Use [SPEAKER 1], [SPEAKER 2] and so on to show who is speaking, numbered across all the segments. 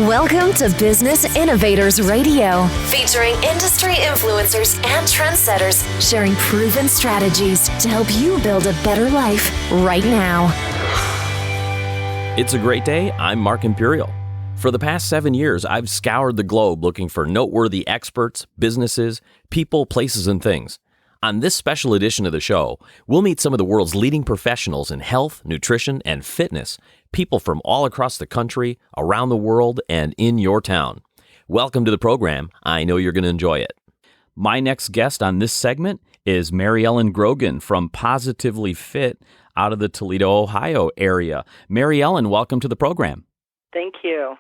[SPEAKER 1] Welcome to Business Innovators Radio, featuring industry influencers and trendsetters sharing proven strategies to help you build a better life right now.
[SPEAKER 2] It's a great day. I'm Mark Imperial. For the past 7 years, I've scoured the globe looking for noteworthy experts, businesses, people, places, and things. On this special edition of the show, we'll meet some of the world's leading professionals in health, nutrition, and fitness, people from all across the country, around the world, and in your town. Welcome to the program. I know you're going to enjoy it. My next guest on this segment is Maryellen Grogan from Positively Fit out of the Toledo, Ohio area. Maryellen, welcome to the program.
[SPEAKER 3] Thank you.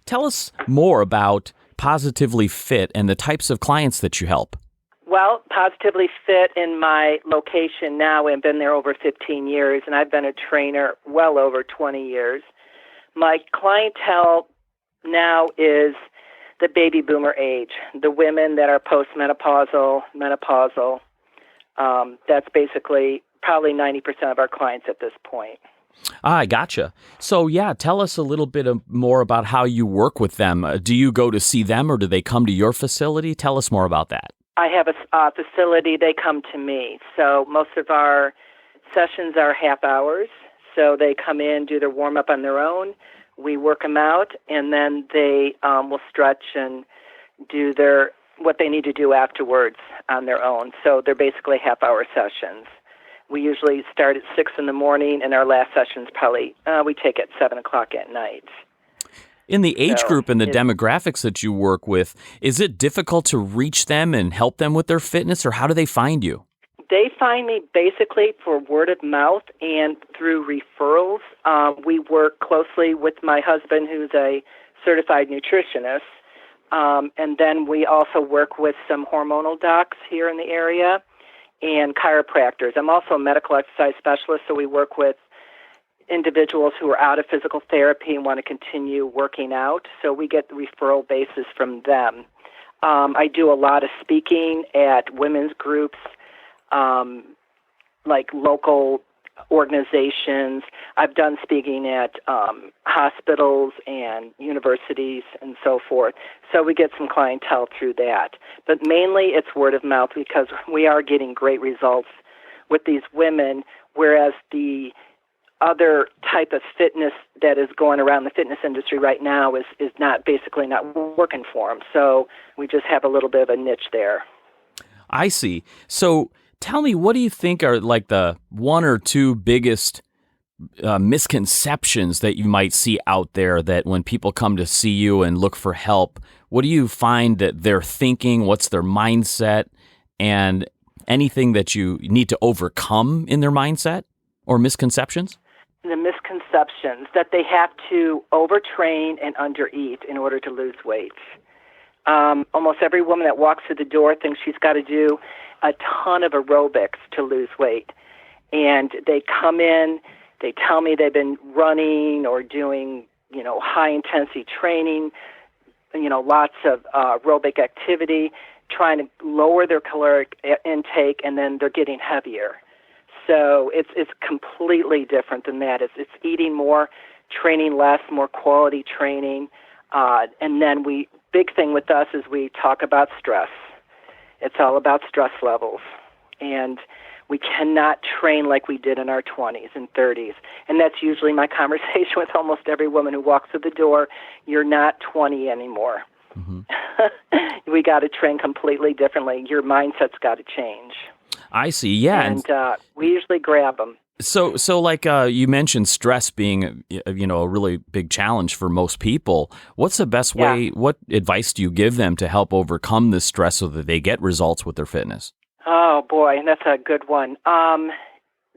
[SPEAKER 2] Tell us more about Positively Fit and the types of clients that you help.
[SPEAKER 3] Well, Positively Fit in my location now, I've been there over 15 years, and I've been a trainer well over 20 years. My clientele now is the baby boomer age, the women that are postmenopausal, menopausal. That's basically probably 90% of our clients at this point.
[SPEAKER 2] I gotcha. So, tell us a little bit more about how you work with them. Do you go to see them or do they come to your facility? Tell us more about that.
[SPEAKER 3] I have a facility. They come to me. So most of our sessions are half hours. So they come in, do their warm-up on their own. We work them out, and then they will stretch and do what they need to do afterwards on their own. So they're basically half-hour sessions. We usually start at 6 in the morning, and our last session's probably, we take at 7 o'clock at night.
[SPEAKER 2] In the age group and the demographics that you work with, is it difficult to reach them and help them with their fitness, or how do they find you?
[SPEAKER 3] They find me basically for word of mouth and through referrals. We work closely with my husband, who's a certified nutritionist, and then we also work with some hormonal docs here in the area and chiropractors. I'm also a medical exercise specialist, so we work with individuals who are out of physical therapy and want to continue working out, so we get the referral basis from them. I do a lot of speaking at women's groups, like local organizations. I've done speaking at hospitals and universities and so forth, so we get some clientele through that. But mainly it's word of mouth because we are getting great results with these women, whereas the other type of fitness that is going around the fitness industry right now is not working for them. So we just have a little bit of a niche there.
[SPEAKER 2] I see. So tell me, what do you think are like the one or two biggest misconceptions that you might see out there that when people come to see you and look for help, what do you find that they're thinking? What's their mindset? And anything that you need to overcome in their mindset or misconceptions?
[SPEAKER 3] The misconceptions that they have to overtrain and undereat in order to lose weight. Almost every woman that walks through the door thinks she's got to do a ton of aerobics to lose weight. And they come in, they tell me they've been running or doing, high-intensity training, lots of aerobic activity, trying to lower their caloric intake, and then they're getting heavier. So it's completely different than that. It's eating more, training less, more quality training. And then big thing with us is we talk about stress. It's all about stress levels. And we cannot train like we did in our 20s and 30s. And that's usually my conversation with almost every woman who walks through the door. You're not 20 anymore. Mm-hmm. We got to train completely differently. Your mindset's got to change.
[SPEAKER 2] I see, yeah.
[SPEAKER 3] And we usually grab them.
[SPEAKER 2] So like you mentioned stress being, a really big challenge for most people. What's the best way, what advice do you give them to help overcome this stress so that they get results with their fitness?
[SPEAKER 3] Oh, boy, that's a good one.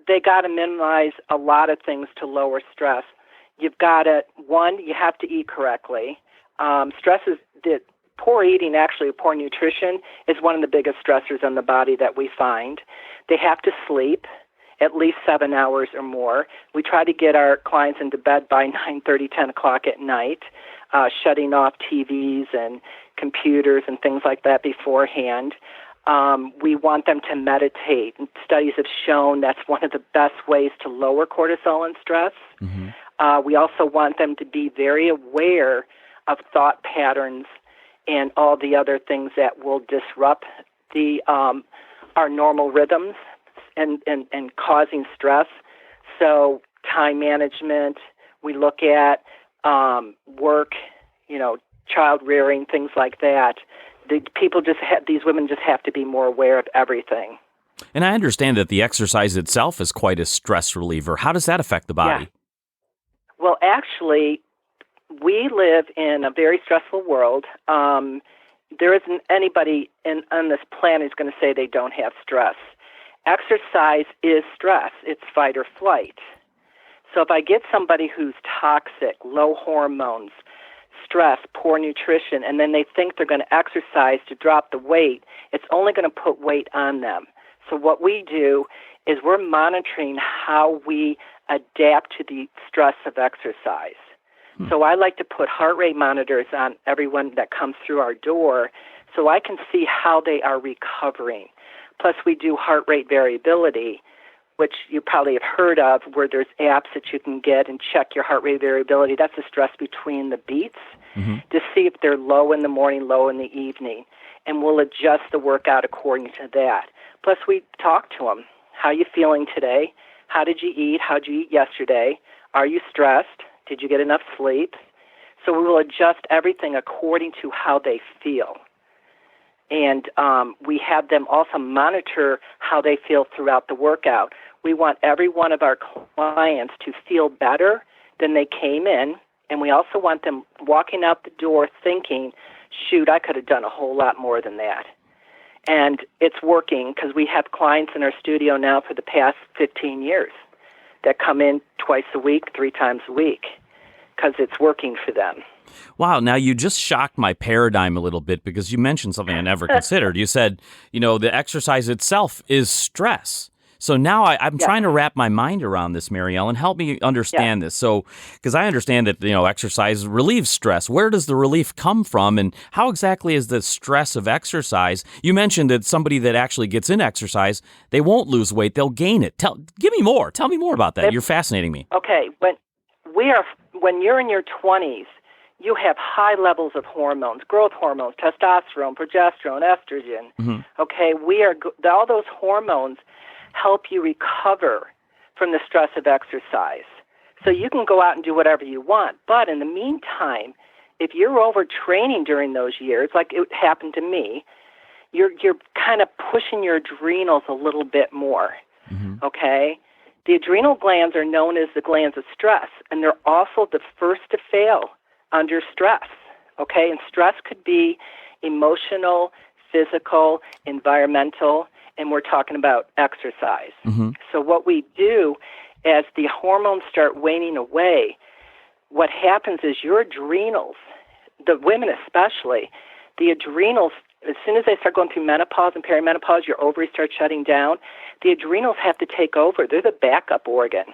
[SPEAKER 3] They got to minimize a lot of things to lower stress. You've got to, one, you have to eat correctly. Stress is poor eating, actually, poor nutrition, is one of the biggest stressors on the body that we find. They have to sleep at least 7 hours or more. We try to get our clients into bed by 9:30, 10 o'clock at night, shutting off TVs and computers and things like that beforehand. We want them to meditate. Studies have shown that's one of the best ways to lower cortisol and stress. Mm-hmm. We also want them to be very aware of thought patterns and all the other things that will disrupt the our normal rhythms and causing stress. So time management, we look at work, child rearing, things like that. These women just have to be more aware of everything.
[SPEAKER 2] And I understand that the exercise itself is quite a stress reliever. How does that affect the body?
[SPEAKER 3] Yeah. Well, actually, we live in a very stressful world. There isn't anybody on this planet who's going to say they don't have stress. Exercise is stress. It's fight or flight. So if I get somebody who's toxic, low hormones, stress, poor nutrition, and then they think they're going to exercise to drop the weight, it's only going to put weight on them. So what we do is we're monitoring how we adapt to the stress of exercise. So I like to put heart rate monitors on everyone that comes through our door so I can see how they are recovering. Plus we do heart rate variability, which you probably have heard of, where there's apps that you can get and check your heart rate variability. That's the stress between the beats to see if they're low in the morning, low in the evening. And we'll adjust the workout according to that. Plus we talk to them. How are you feeling today? How did you eat? How did you eat yesterday? Are you stressed? Did you get enough sleep? So we will adjust everything according to how they feel. And we have them also monitor how they feel throughout the workout. We want every one of our clients to feel better than they came in, and we also want them walking out the door thinking, shoot, I could have done a whole lot more than that. And it's working because we have clients in our studio now for the past 15 years that come in twice a week, 3 times a week, because it's working for them.
[SPEAKER 2] Wow. Now, you just shocked my paradigm a little bit because you mentioned something I never considered. You said, the exercise itself is stress. So now I'm trying to wrap my mind around this, Maryellen. Help me understand this. So, because I understand that, exercise relieves stress. Where does the relief come from, and how exactly is the stress of exercise? You mentioned that somebody that actually gets in exercise, they won't lose weight, they'll gain it. Give me more. Tell me more about that. You're fascinating me.
[SPEAKER 3] Okay. When you're in your 20s, you have high levels of hormones, growth hormones, testosterone, progesterone, estrogen. Okay, all those hormones help you recover from the stress of exercise. So you can go out and do whatever you want. But in the meantime, if you're overtraining during those years, like it happened to me, you're kind of pushing your adrenals a little bit more. Okay? The adrenal glands are known as the glands of stress, and they're also the first to fail under stress. Okay? And stress could be emotional, physical, environmental, and we're talking about exercise. So what we do as the hormones start waning away, what happens is your adrenals, the women especially, the adrenals, as soon as they start going through menopause and perimenopause, your ovaries start shutting down, the adrenals have to take over. They're the backup organ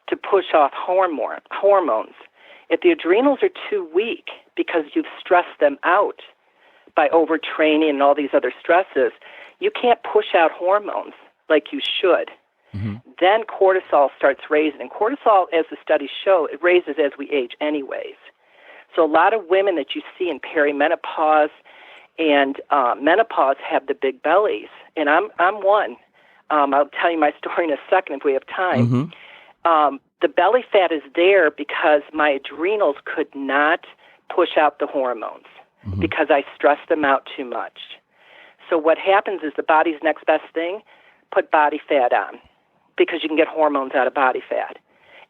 [SPEAKER 3] to push off hormones. If the adrenals are too weak because you've stressed them out by overtraining and all these other stresses, you can't push out hormones like you should. Then cortisol starts raising. And cortisol, as the studies show, it raises as we age anyways. So a lot of women that you see in perimenopause and menopause have the big bellies. And I'm one. I'll tell you my story in a second if we have time. The belly fat is there because my adrenals could not push out the hormones because I stressed them out too much. So what happens is the body's next best thing, put body fat on because you can get hormones out of body fat.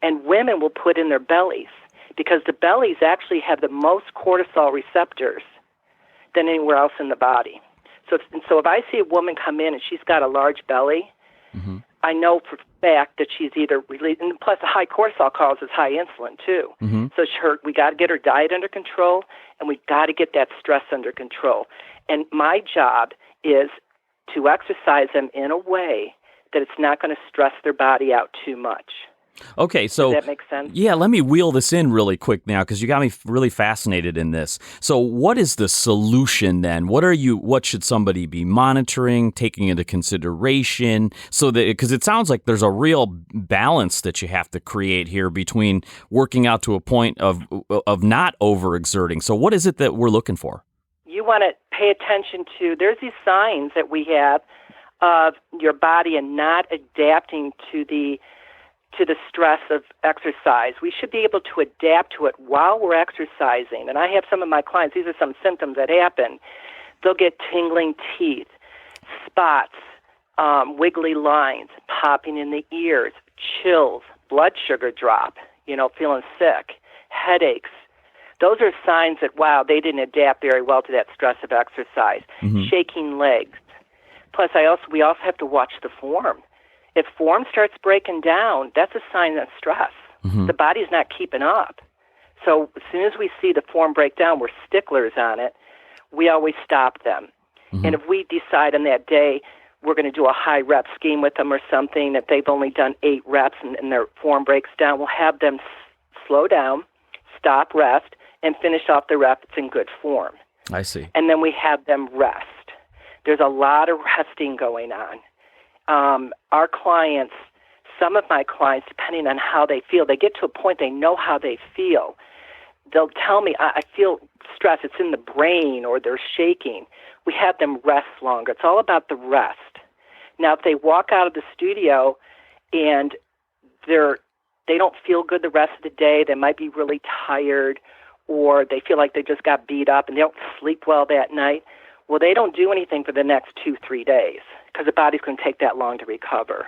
[SPEAKER 3] And women will put in their bellies because the bellies actually have the most cortisol receptors than anywhere else in the body. So if I see a woman come in and she's got a large belly, I know for a fact that she's either releasing, and plus a high cortisol causes high insulin too. So we got to get her diet under control, and we got to get that stress under control. And my job is to exercise them in a way that it's not going to stress their body out too much.
[SPEAKER 2] Okay, so
[SPEAKER 3] Does that make sense?
[SPEAKER 2] yeah, let me wheel this in really quick now because you got me really fascinated in this. So, what is the solution then? What should somebody be monitoring, taking into consideration, so that because it sounds like there's a real balance that you have to create here between working out to a point of not overexerting. So, what is it that we're looking for?
[SPEAKER 3] You want to pay attention to. There's these signs that we have of your body and not adapting to the stress of exercise. We should be able to adapt to it while we're exercising. And I have some of my clients, these are some symptoms that happen. They'll get tingling teeth, spots, wiggly lines, popping in the ears, chills, blood sugar drop, feeling sick, headaches. Those are signs that, wow, they didn't adapt very well to that stress of exercise. Mm-hmm. Shaking legs. Plus, we also have to watch the form. If form starts breaking down, that's a sign of stress. Mm-hmm. The body's not keeping up. So as soon as we see the form break down, we're sticklers on it. We always stop them. Mm-hmm. And if we decide on that day we're going to do a high rep scheme with them or something, that they've only done 8 reps and their form breaks down, we'll have them slow down, stop, rest, and finish off the rep that's in good form.
[SPEAKER 2] I see.
[SPEAKER 3] And then we have them rest. There's a lot of resting going on. Our clients, some of my clients, depending on how they feel, they get to a point they know how they feel. They'll tell me, I feel stress, it's in the brain, or they're shaking. We have them rest longer. It's all about the rest. Now, if they walk out of the studio and they don't feel good the rest of the day, they might be really tired, or they feel like they just got beat up and they don't sleep well that night, well, they don't do anything for the next 2-3 days because the body's going to take that long to recover.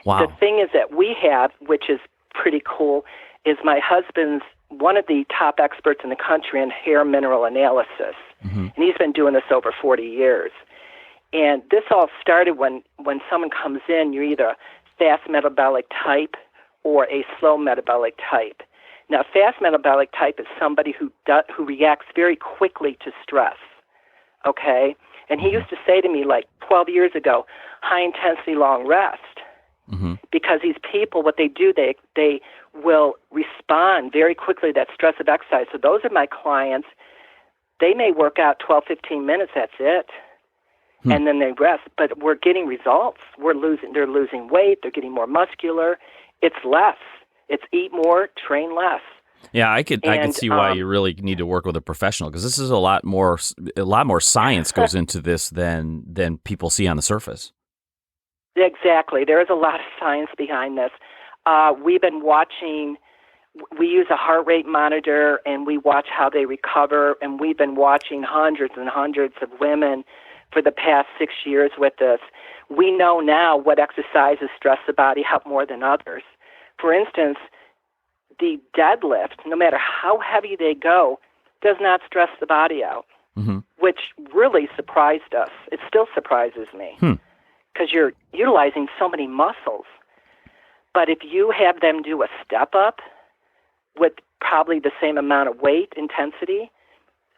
[SPEAKER 2] Wow.
[SPEAKER 3] The thing is that we have, which is pretty cool, is my husband's one of the top experts in the country in hair mineral analysis. Mm-hmm. And he's been doing this over 40 years. And this all started when someone comes in, you're either a fast metabolic type or a slow metabolic type. Now, fast metabolic type is somebody who reacts very quickly to stress, okay? And he used to say to me, like 12 years ago, high-intensity long rest. Mm-hmm. Because these people, what they do, they will respond very quickly to that stress of exercise. So those are my clients. They may work out 12, 15 minutes, that's it. And then they rest. But we're getting results. They're losing weight, they're getting more muscular. It's less. It's eat more, train less.
[SPEAKER 2] Yeah, I could see why you really need to work with a professional, because this is a lot more science goes into this than people see on the surface.
[SPEAKER 3] Exactly. There is a lot of science behind this. We've been watching, we use a heart rate monitor, and we watch how they recover, and we've been watching hundreds and hundreds of women for the past 6 years with this. We know now what exercises stress the body out more than others. For instance, the deadlift, no matter how heavy they go, does not stress the body out, mm-hmm. which really surprised us. It still surprises me because you're utilizing so many muscles. But if you have them do a step up with probably the same amount of weight intensity,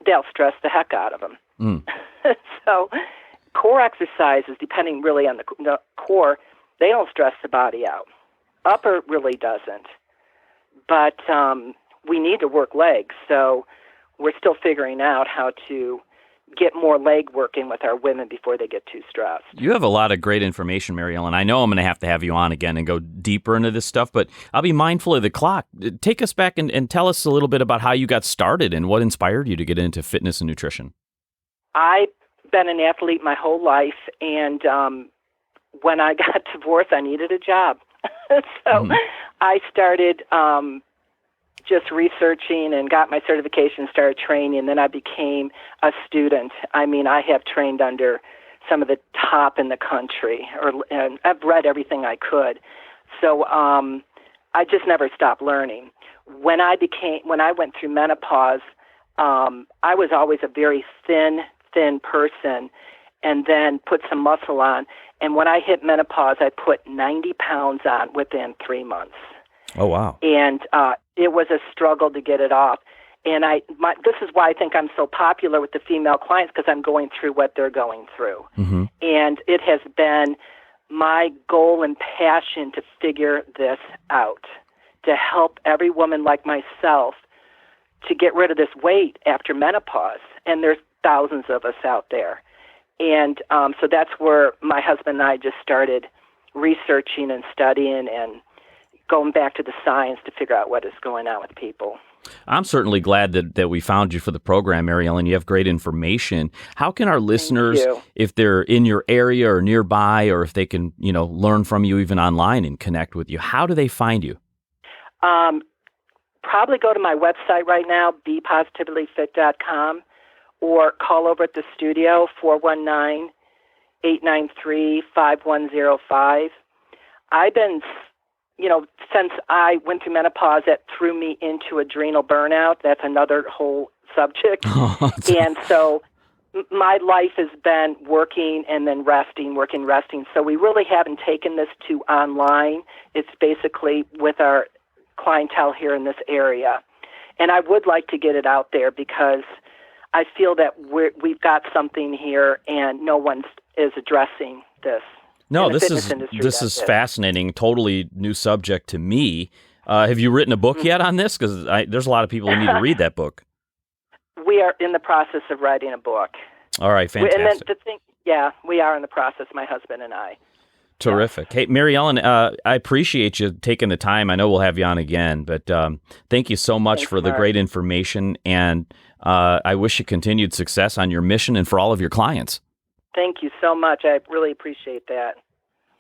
[SPEAKER 3] they'll stress the heck out of them. Mm. So core exercises, depending really on the core, they don't stress the body out. Upper really doesn't. But we need to work legs, so we're still figuring out how to get more leg work in with our women before they get too stressed.
[SPEAKER 2] You have a lot of great information, Maryellen. I know I'm going to have you on again and go deeper into this stuff, but I'll be mindful of the clock. Take us back and tell us a little bit about how you got started and what inspired you to get into fitness and nutrition.
[SPEAKER 3] I've been an athlete my whole life, and when I got divorced, I needed a job. So I started just researching and got my certification, started training, and then I became a student. I mean, I have trained under some of the top in the country, and I've read everything I could. So I just never stopped learning. When I went through menopause, I was always a very thin person, and then put some muscle on. And when I hit menopause, I put 90 pounds on within 3 months.
[SPEAKER 2] Oh, wow.
[SPEAKER 3] And it was a struggle to get it off. And this is why I think I'm so popular with the female clients, because I'm going through what they're going through. Mm-hmm. And it has been my goal and passion to figure this out, to help every woman like myself to get rid of this weight after menopause. And there's thousands of us out there. And so that's where my husband and I just started researching and studying and going back to the science to figure out what is going on with people.
[SPEAKER 2] I'm certainly glad that we found you for the program, Maryellen. You have great information. How can our listeners, if they're in your area or nearby, or if they can, learn from you even online and connect with you, how do they find you?
[SPEAKER 3] Probably go to my website right now, bepositivelyfit.com, or call over at the studio, 419-893-5105. I've been, since I went through menopause, that threw me into adrenal burnout. That's another whole subject. And so my life has been working and then resting, working, resting. So we really haven't taken this to online. It's basically with our clientele here in this area. And I would like to get it out there because I feel that we've got something here and no one is addressing this.
[SPEAKER 2] No, this is fascinating. Totally new subject to me. Have you written a book yet on this? Because there's a lot of people who need to read that book. We
[SPEAKER 3] are in the process of writing a book.
[SPEAKER 2] All right, fantastic.
[SPEAKER 3] And then we are in the process, my husband and I.
[SPEAKER 2] Terrific. Hey, Maryellen, I appreciate you taking the time. I know we'll have you on again, but thank you so much for the great information, and I wish you continued success on your mission and for all of your clients.
[SPEAKER 3] Thank you so much. I really appreciate that.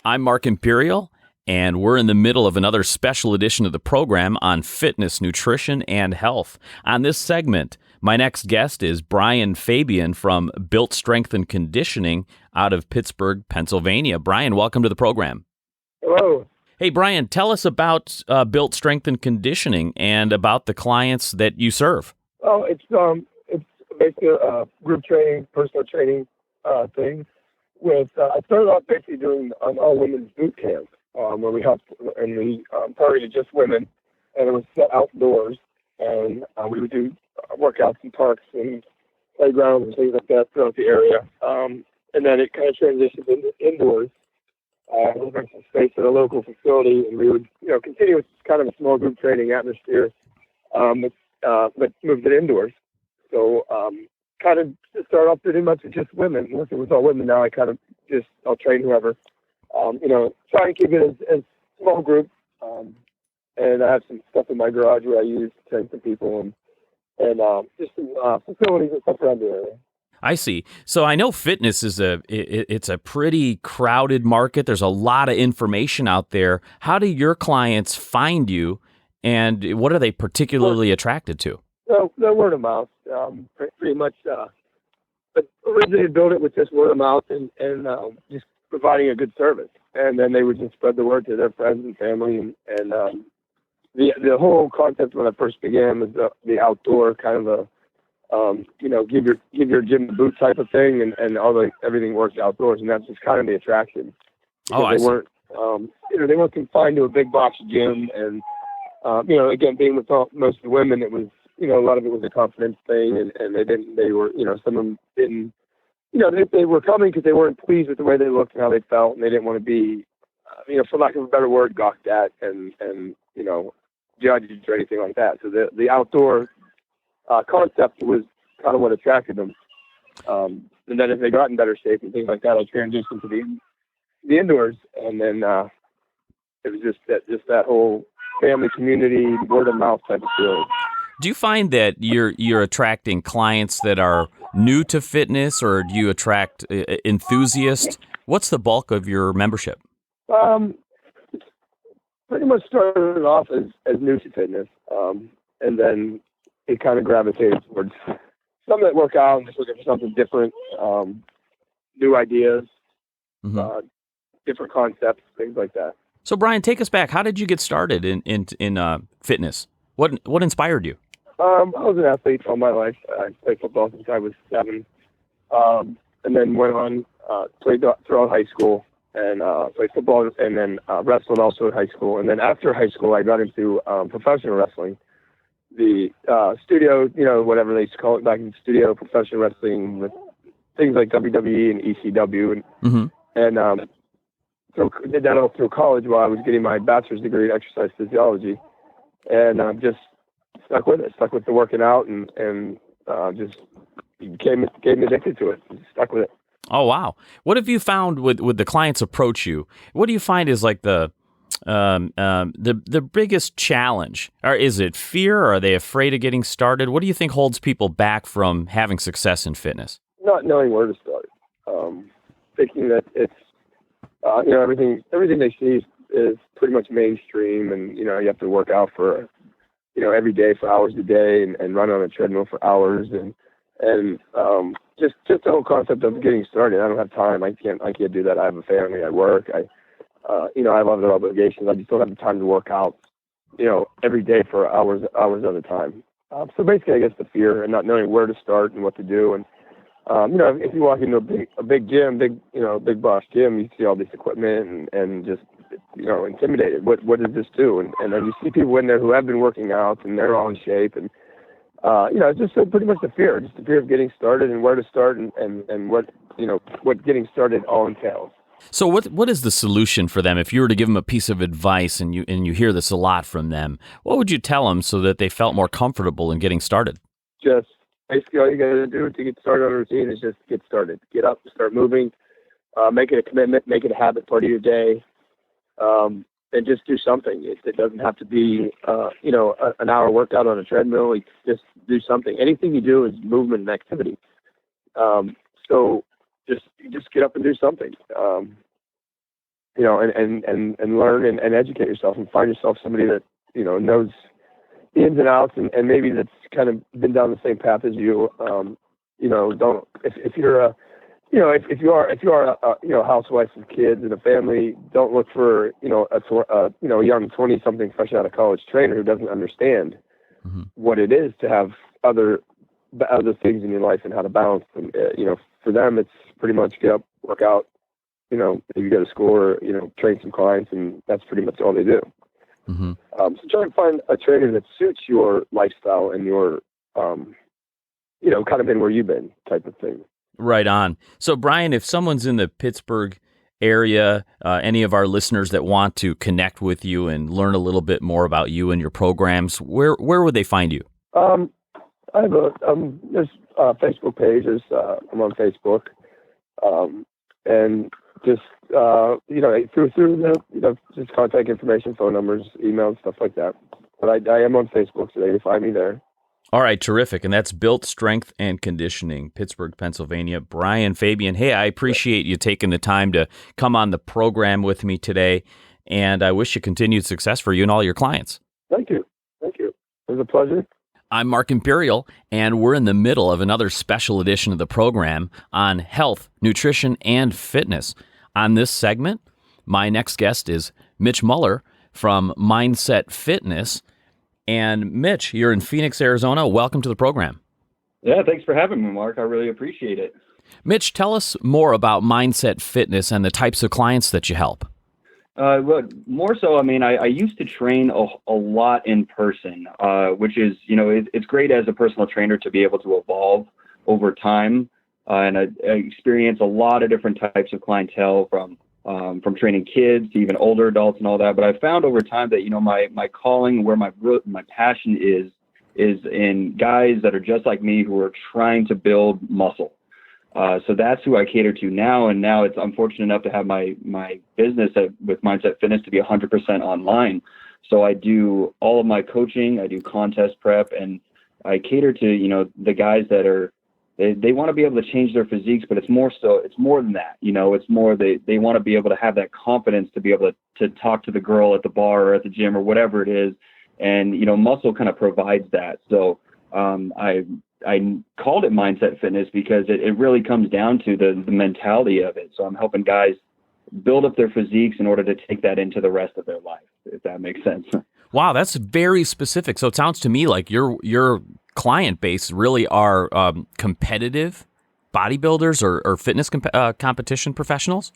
[SPEAKER 2] I'm Mark Imperial, and we're in the middle of another special edition of the program on fitness, nutrition, and health. On this segment, my next guest is Brian Fabian from Built Strength and Conditioning out of Pittsburgh, Pennsylvania. Brian, welcome to the program.
[SPEAKER 4] Hello.
[SPEAKER 2] Hey, Brian, tell us about Built Strength and Conditioning and about the clients that you serve.
[SPEAKER 4] Oh, it's basically a group training, personal training thing. I started off basically doing an all-women's boot camp where we helped and we targeted just women, and it was set outdoors, and we would do workouts in parks and playgrounds and things like that throughout the area. And then it kind of transitioned into indoors. We rented some space at a local facility, and we would, continue with kind of a small group training atmosphere, but moved it indoors. So kind of just started off pretty much with just women. Once it was all women, now I'll train whoever. Try and keep it as small group. And I have some stuff in my garage where I use to train some people and just some facilities and stuff around the area.
[SPEAKER 2] I see. So I know fitness is it's a pretty crowded market. There's a lot of information out there. How do your clients find you, and what are they particularly attracted to?
[SPEAKER 4] So they're word of mouth, pretty much. But originally built it with just word of mouth and just providing a good service, and then they would just spread the word to their friends and family, and the whole concept when I first began was the outdoor kind of a give your gym the boot type of thing, and everything works outdoors, and that's just kind of the attraction.
[SPEAKER 2] I see.
[SPEAKER 4] They weren't confined to a big box gym, and again, being with most of the women, it was a lot of it was a confidence thing, and they were some of them didn't, they were coming because they weren't pleased with the way they looked and how they felt, and they didn't want to be for lack of a better word, gawked at and judged or anything like that. So the outdoor concept was kind of what attracted them. And then as they got in better shape and things like that, I transitioned to the indoors, and then it was just that whole family, community, word of mouth type of feel.
[SPEAKER 2] Do you find that you're attracting clients that are new to fitness, or do you attract enthusiasts? What's the bulk of your membership?
[SPEAKER 4] Pretty much started off as new to fitness, and then it kind of gravitated towards some that work out and just looking for something different, new ideas, different concepts, things like that.
[SPEAKER 2] So, Brian, take us back. How did you get started in fitness? What inspired you?
[SPEAKER 4] I was an athlete all my life. I played football since I was 7, and then went on played throughout high school and played football, and then wrestled also at high school. And then after high school, I got into professional wrestling. The studio, whatever they used to call it back in the studio, professional wrestling with things like WWE and ECW, and did that all through college while I was getting my bachelor's degree in exercise physiology, and just stuck with it. Stuck with the working out, and just became addicted to it. Stuck with it.
[SPEAKER 2] Oh, wow. What have you found with the clients approach you? What do you find is like the biggest challenge? Or is it fear? Or are they afraid of getting started? What do you think holds people back from having success in fitness?
[SPEAKER 4] Not knowing where to start. Thinking that it's everything they see is pretty much mainstream, and you have to work out for every day for hours a day and run on a treadmill for hours and just the whole concept of getting started. I don't have time. I can't do that. I have a family. I work. I have other obligations. I just don't have the time to work out, every day for hours at a time. So basically, I guess the fear and not knowing where to start and what to do. And if you walk into a big gym, big boss gym, you see all this equipment and just intimidated. What does this do? And then you see people in there who have been working out and they're all in shape and. It's just pretty much the fear of getting started and where to start and what getting started all entails.
[SPEAKER 2] So what is the solution for them? If you were to give them a piece of advice, and you hear this a lot from them, what would you tell them so that they felt more comfortable in getting started?
[SPEAKER 4] Just basically all you got to do to get started on a routine is just get started. Get up, start moving, make it a commitment, make it a habit part of your day. And just do something. It doesn't have to be, an hour workout on a treadmill. Just do something. Anything you do is movement and activity. So just get up and do something. And learn and educate yourself and find yourself somebody that knows the ins and outs and maybe that's kind of been down the same path as you. Don't if you are a housewife with kids and a family, don't look for a young 20-something fresh out of college trainer who doesn't understand what it is to have other things in your life and how to balance them. For them, it's pretty much get up, work out, maybe go to school or train some clients, and that's pretty much all they do. Mm-hmm. So try and find a trainer that suits your lifestyle and your kind of been where you've been type of thing.
[SPEAKER 2] Right on. So, Brian, if someone's in the Pittsburgh area, any of our listeners that want to connect with you and learn a little bit more about you and your programs, where would they find you?
[SPEAKER 4] I have there's a Facebook page. I'm on Facebook, and just through the just contact information, phone numbers, emails, stuff like that. But I am on Facebook, so they can find me there.
[SPEAKER 2] All right, terrific. And that's Built Strength and Conditioning, Pittsburgh, Pennsylvania. Brian, Fabian, hey, I appreciate you taking the time to come on the program with me today, and I wish you continued success for you and all your clients.
[SPEAKER 4] Thank you. It was a pleasure.
[SPEAKER 2] I'm Mark Imperial, and we're in the middle of another special edition of the program on health, nutrition, and fitness. On this segment, my next guest is Mitch Muller from Mindset Fitness. And Mitch, you're in Phoenix, Arizona. Welcome to the program.
[SPEAKER 5] Yeah, thanks for having me, Mark. I really appreciate it.
[SPEAKER 2] Mitch, tell us more about Mindset Fitness and the types of clients that you help.
[SPEAKER 5] Well, more so, I used to train a lot in person, which is, it's great as a personal trainer to be able to evolve over time. And I experience a lot of different types of clientele from training kids to even older adults and all that. But I found over time that, my calling, where my passion is in guys that are just like me who are trying to build muscle. So that's who I cater to now. And now I'm fortunate enough to have my business with Mindset Fitness to be 100% online. So I do all of my coaching, I do contest prep, and I cater to, the guys that are, they want to be able to change their physiques, but it's more than that. It's more they want to be able to have that confidence to be able to talk to the girl at the bar or at the gym or whatever it is. And, muscle kind of provides that. So I called it Mindset Fitness because it really comes down to the mentality of it. So I'm helping guys build up their physiques in order to take that into the rest of their life, if that makes sense.
[SPEAKER 2] Wow, that's very specific. So it sounds to me like your client base really are competitive bodybuilders or fitness competition professionals?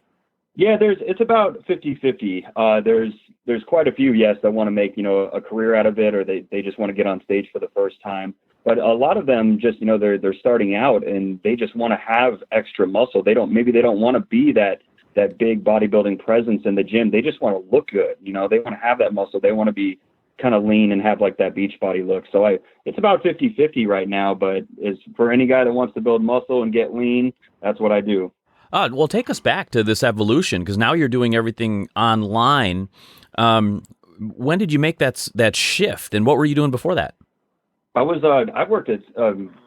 [SPEAKER 5] Yeah, it's about 50-50. There's quite a few, yes, that want to make, a career out of it, or they just want to get on stage for the first time. But a lot of them just, they're starting out and they just want to have extra muscle. Maybe they don't want to be that that big bodybuilding presence in the gym. They just want to look good. You know, they want to have that muscle. They want to be kind of lean and have like that beach body look. So it's about 50-50 right now, but is for any guy that wants to build muscle and get lean, that's what I do.
[SPEAKER 2] Well, take us back to this evolution, because now you're doing everything online. When did you make that shift, and what were you doing before that?
[SPEAKER 5] I've worked at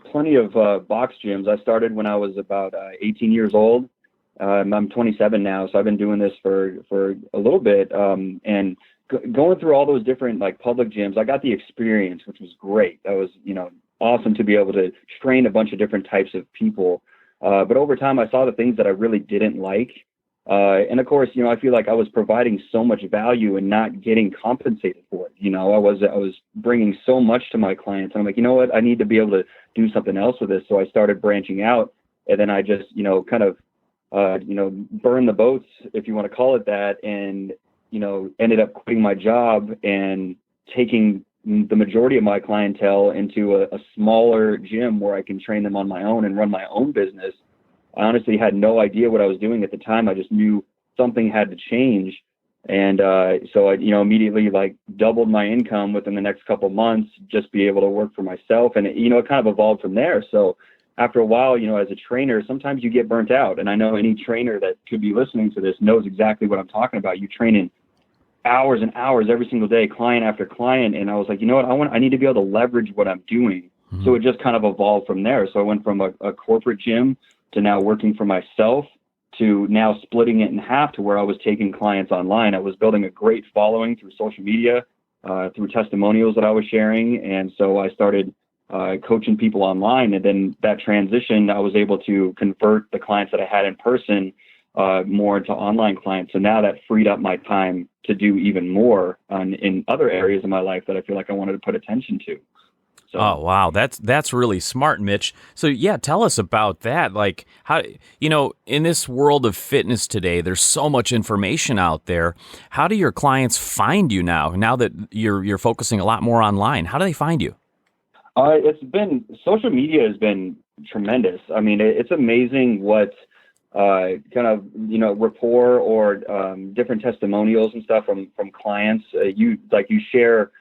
[SPEAKER 5] plenty of box gyms. I started when I was about 18 years old. I'm 27 now, so I've been doing this for a little bit. And going through all those different like public gyms, I got the experience, which was great. That was, you know, awesome to be able to train a bunch of different types of people. But over time, I saw the things that I really didn't like. And of course, you know, I feel like I was providing so much value and not getting compensated for it. You know, I was bringing so much to my clients. And I'm like, you know what, I need to be able to do something else with this. So I started branching out, and then I just, you know, kind of, burn the boats, if you want to call it that. And, you know, ended up quitting my job and taking the majority of my clientele into a smaller gym where I can train them on my own and run my own business. I honestly had no idea what I was doing at the time. I just knew something had to change. And so I, you know, immediately like doubled my income within the next couple of months, just be able to work for myself. And, you know, it kind of evolved from there. So after a while, you know, as a trainer, sometimes you get burnt out. And I know any trainer that could be listening to this knows exactly what I'm talking about. You train in hours and hours every single day, client after client. And I was like, you know what, I need to be able to leverage what I'm doing. Mm-hmm. So it just kind of evolved from there. So I went from a corporate gym to now working for myself, to now splitting it in half to where I was taking clients online. I was building a great following through social media, through testimonials that I was sharing. And so I started coaching people online. And then that transition, I was able to convert the clients that I had in person more into online clients. So now that freed up my time to do even more in other areas of my life that I feel like I wanted to put attention to. So.
[SPEAKER 2] Oh, wow. That's really smart, Mitch. So yeah, tell us about that. Like, how, you know, in this world of fitness today, there's so much information out there. How do your clients find you now that you're focusing a lot more online? How do they find you?
[SPEAKER 5] Social media has been tremendous. I mean, it's amazing what kind of, you know, rapport or different testimonials and stuff from clients. You share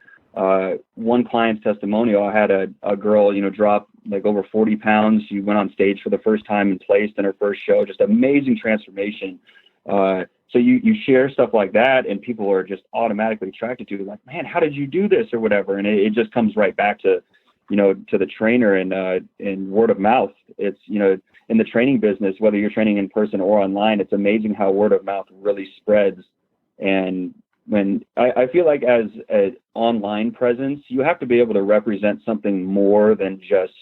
[SPEAKER 5] one client's testimonial. I had a girl, you know, drop like over 40 pounds. She went on stage for the first time and placed in her first show. Just amazing transformation. So you share stuff like that, and people are just automatically attracted to it. Like, man, how did you do this or whatever? And it just comes right back to, you know, to the trainer and word of mouth. It's, you know, in the training business, whether you're training in person or online, it's amazing how word of mouth really spreads. And when I feel like as an online presence, you have to be able to represent something more than just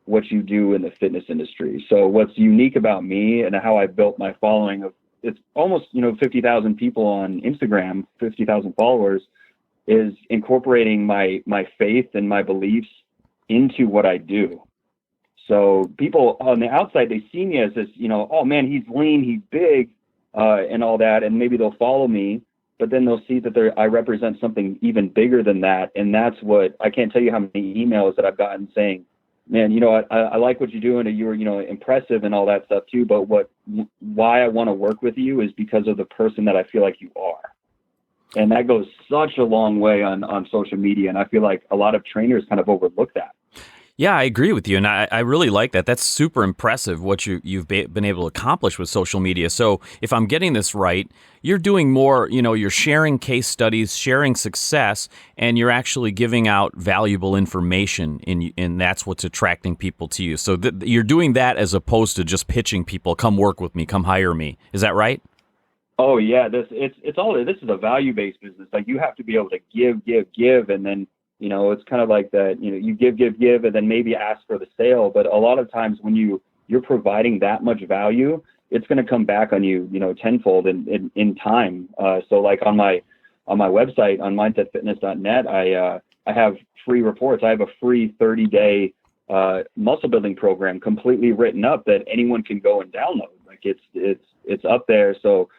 [SPEAKER 5] what you do in the fitness industry. So what's unique about me and how I built my following of, it's almost, you know, 50,000 people on Instagram, 50,000 followers, is incorporating my faith and my beliefs into what I do. So people on the outside, they see me as this, you know, oh man, he's lean, he's big, and all that. And maybe they'll follow me, but then they'll see that I represent something even bigger than that. And that's what, I can't tell you how many emails that I've gotten saying, man, you know, I like what you're doing, and you're, you know, impressive and all that stuff too. But why I want to work with you is because of the person that I feel like you are. And that goes such a long way on social media. And I feel like a lot of trainers kind of overlook that.
[SPEAKER 2] Yeah, I agree with you, and I really like that. That's super impressive what you've been able to accomplish with social media. So if I'm getting this right, you're doing more, you know, you're sharing case studies, sharing success, and you're actually giving out valuable information, and that's what's attracting people to you. So you're doing that as opposed to just pitching people, come work with me, come hire me. Is that right?
[SPEAKER 5] Oh, yeah. This is a value-based business. Like, you have to be able to give, and then, you know, it's kind of like that, you know, you give, and then maybe ask for the sale. But a lot of times when you're providing that much value, it's going to come back on you, you know, tenfold in time. So like on my website, on mindsetfitness.net, I have free reports. I have a free 30-day muscle building program completely written up that anyone can go and download. Like it's up there. So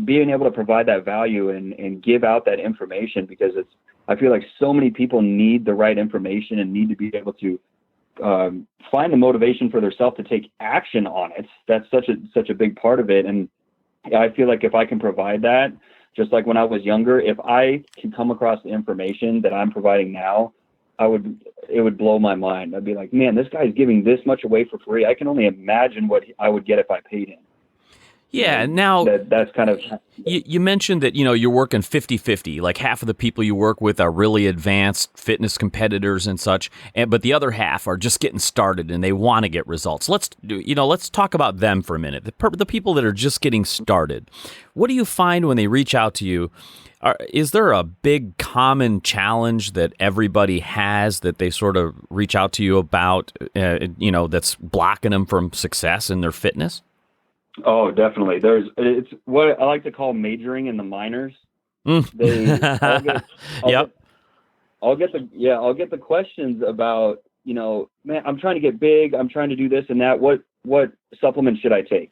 [SPEAKER 5] being able to provide that value and give out that information, because I feel like so many people need the right information and need to be able to find the motivation for themselves to take action on it. That's such a big part of it. And I feel like if I can provide that, just like when I was younger, if I can come across the information that I'm providing now, it would blow my mind. I'd be like, man, this guy's giving this much away for free. I can only imagine what I would get if I paid him.
[SPEAKER 2] Yeah. Now
[SPEAKER 5] that's kind of,
[SPEAKER 2] you mentioned that, you're working 50-50, like half of the people you work with are really advanced fitness competitors and such, but the other half are just getting started and they want to get results. Let's talk about them for a minute. The people that are just getting started. What do you find when they reach out to you? Is there a big common challenge that everybody has that they sort of reach out to you about, that's blocking them from success in their fitness?
[SPEAKER 5] Oh, definitely. It's what I like to call majoring in the minors. I'll get the questions about, man, I'm trying to get big. I'm trying to do this and that. What supplement should I take?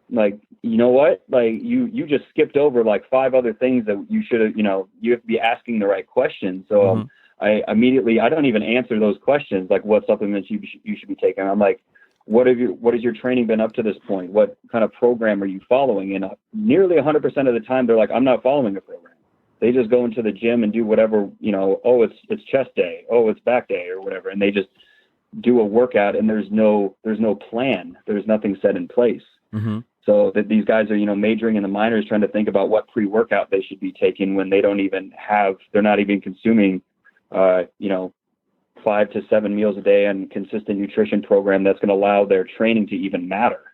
[SPEAKER 5] Like, you know what? Like you just skipped over like 5 other things that you should have, you have to be asking the right questions. So I don't even answer those questions. Like what supplements you should be taking. I'm like, what has your training been up to this point? What kind of program are you following? And nearly 100% of the time, they're like, I'm not following a program. They just go into the gym and do whatever, oh, it's chest day. Oh, it's back day or whatever. And they just do a workout and there's no plan. There's nothing set in place.
[SPEAKER 2] Mm-hmm.
[SPEAKER 5] So that these guys are, majoring in the minors, trying to think about what pre-workout they should be taking when they're not even consuming, 5 to 7 meals a day and consistent nutrition program that's going to allow their training to even matter,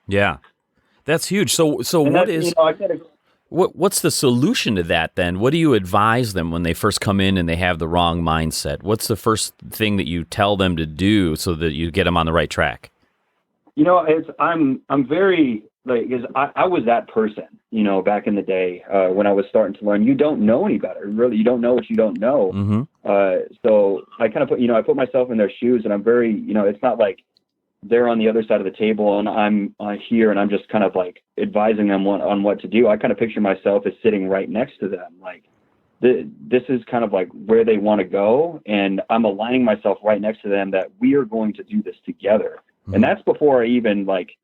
[SPEAKER 2] Yeah, that's huge. So what's the solution to that then? What do you advise them when they first come in and they have the wrong mindset? What's the first thing that you tell them to do so that you get them on the right track?
[SPEAKER 5] I'm very because I was that person, back in the day when I was starting to learn. You don't know any better, really. You don't know what you don't know.
[SPEAKER 2] Mm-hmm.
[SPEAKER 5] So I kind of I put myself in their shoes, and I'm very, it's not like they're on the other side of the table and I'm here and I'm just kind of like advising them on what to do. I kind of picture myself as sitting right next to them, like this is kind of like where they want to go, and I'm aligning myself right next to them that we are going to do this together. Mm-hmm. And that's before I even like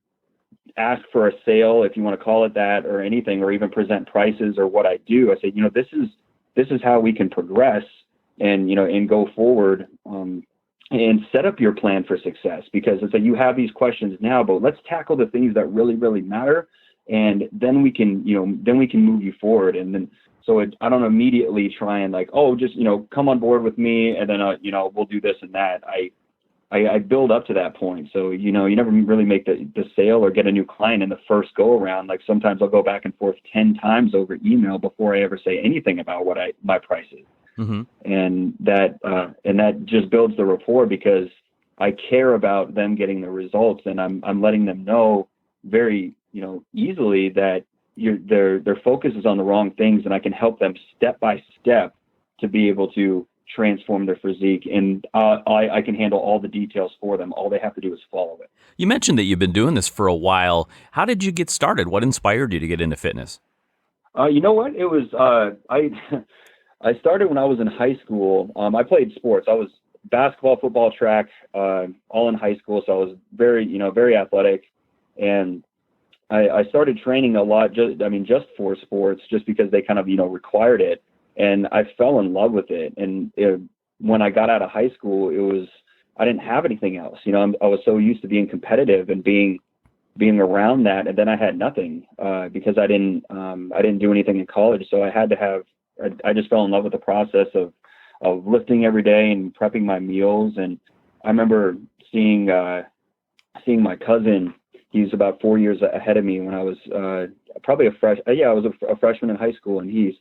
[SPEAKER 5] ask for a sale, if you want to call it that, or anything, or even present prices or what I do. I say, this is how we can progress and, and go forward, and set up your plan for success, because it's like you have these questions now, but let's tackle the things that really, really matter. And then we can, move you forward. And then, so I don't immediately try and like, oh, just, come on board with me. And then, we'll do this and that. I build up to that point. So, you never really make the sale or get a new client in the first go around. Like sometimes I'll go back and forth 10 times over email before I ever say anything about what my price is.
[SPEAKER 2] Mm-hmm.
[SPEAKER 5] And that just builds the rapport, because I care about them getting the results, and I'm letting them know very, easily that their focus is on the wrong things, and I can help them step by step to be able to transform their physique, and I can handle all the details for them. All they have to do is follow it.
[SPEAKER 2] You mentioned that you've been doing this for a while. How did you get started? What inspired you to get into fitness?
[SPEAKER 5] You know what? It was I started when I was in high school. I played sports. I was basketball, football, track, all in high school. So I was very athletic, and I started training a lot. Just for sports, just because they kind of required it. And I fell in love with it. And when I got out of high school, I didn't have anything else. I was so used to being competitive and being around that. And then I had nothing because I didn't do anything in college. So I just fell in love with the process of lifting every day and prepping my meals. And I remember seeing my cousin. He's about 4 years ahead of me when I was probably a freshman in high school. And he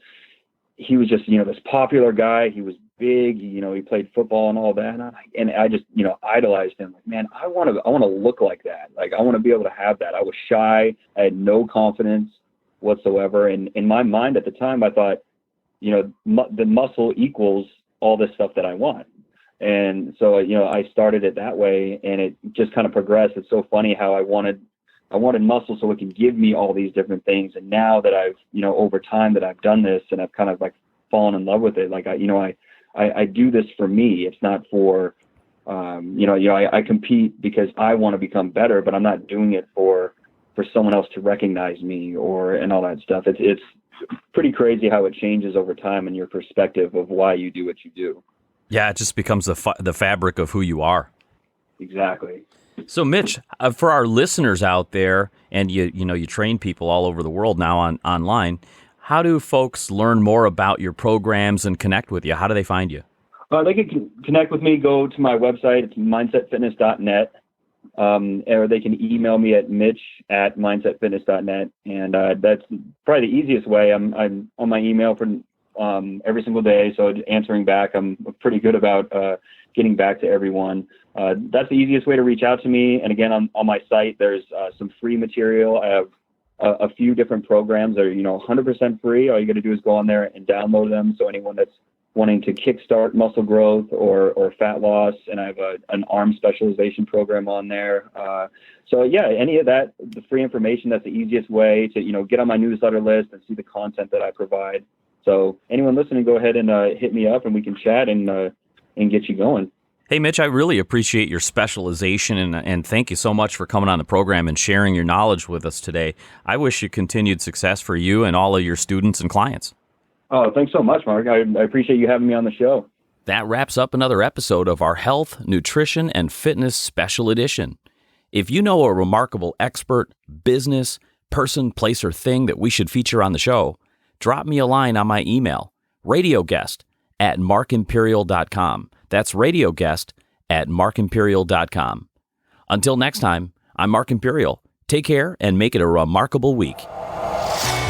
[SPEAKER 5] was just, this popular guy. He was big, he played football and all that. And I just, idolized him. Like, man, I want to look like that. Like, I want to be able to have that. I was shy. I had no confidence whatsoever. And in my mind at the time, I thought, the muscle equals all this stuff that I want. And so, I started it that way, and it just kind of progressed. It's so funny how I wanted muscle so it can give me all these different things. And now that I've, over time that I've done this and I've kind of like fallen in love with it, like I do this for me. It's not for, I compete because I want to become better, but I'm not doing it for someone else to recognize me and all that stuff. It's pretty crazy how it changes over time and your perspective of why you do what you do.
[SPEAKER 2] Yeah, it just becomes the fabric of who you are.
[SPEAKER 5] Exactly.
[SPEAKER 2] So, Mitch, for our listeners out there, and you train people all over the world now online, how do folks learn more about your programs and connect with you? How do they find you?
[SPEAKER 5] They can connect with me. Go to my website. It's mindsetfitness.net. Or they can email me at mitch@mindsetfitness.net. And that's probably the easiest way. I'm on my email for every single day, so answering back. I'm pretty good about getting back to everyone. That's the easiest way to reach out to me. And again, on my site, there's some free material. I have a few different programs that are 100% free. All you got to do is go on there and download them. So anyone that's wanting to kickstart muscle growth or fat loss, and I have an arm specialization program on there. So yeah, any of that, the free information, that's the easiest way to get on my newsletter list and see the content that I provide. So anyone listening, go ahead and hit me up, and we can chat and get you going.
[SPEAKER 2] Hey, Mitch, I really appreciate your specialization, and thank you so much for coming on the program and sharing your knowledge with us today. I wish you continued success for you and all of your students and clients.
[SPEAKER 5] Oh, thanks so much, Mark. I appreciate you having me on the show.
[SPEAKER 2] That wraps up another episode of our Health, Nutrition, and Fitness Special Edition. If you know a remarkable expert, business, person, place, or thing that we should feature on the show, drop me a line on my email, radioguest@markimperial.com. That's radioguest@markimperial.com. Until next time, I'm Mark Imperial. Take care and make it a remarkable week.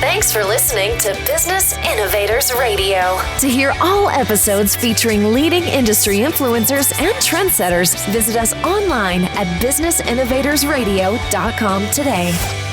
[SPEAKER 1] Thanks for listening to Business Innovators Radio. To hear all episodes featuring leading industry influencers and trendsetters, visit us online at businessinnovatorsradio.com today.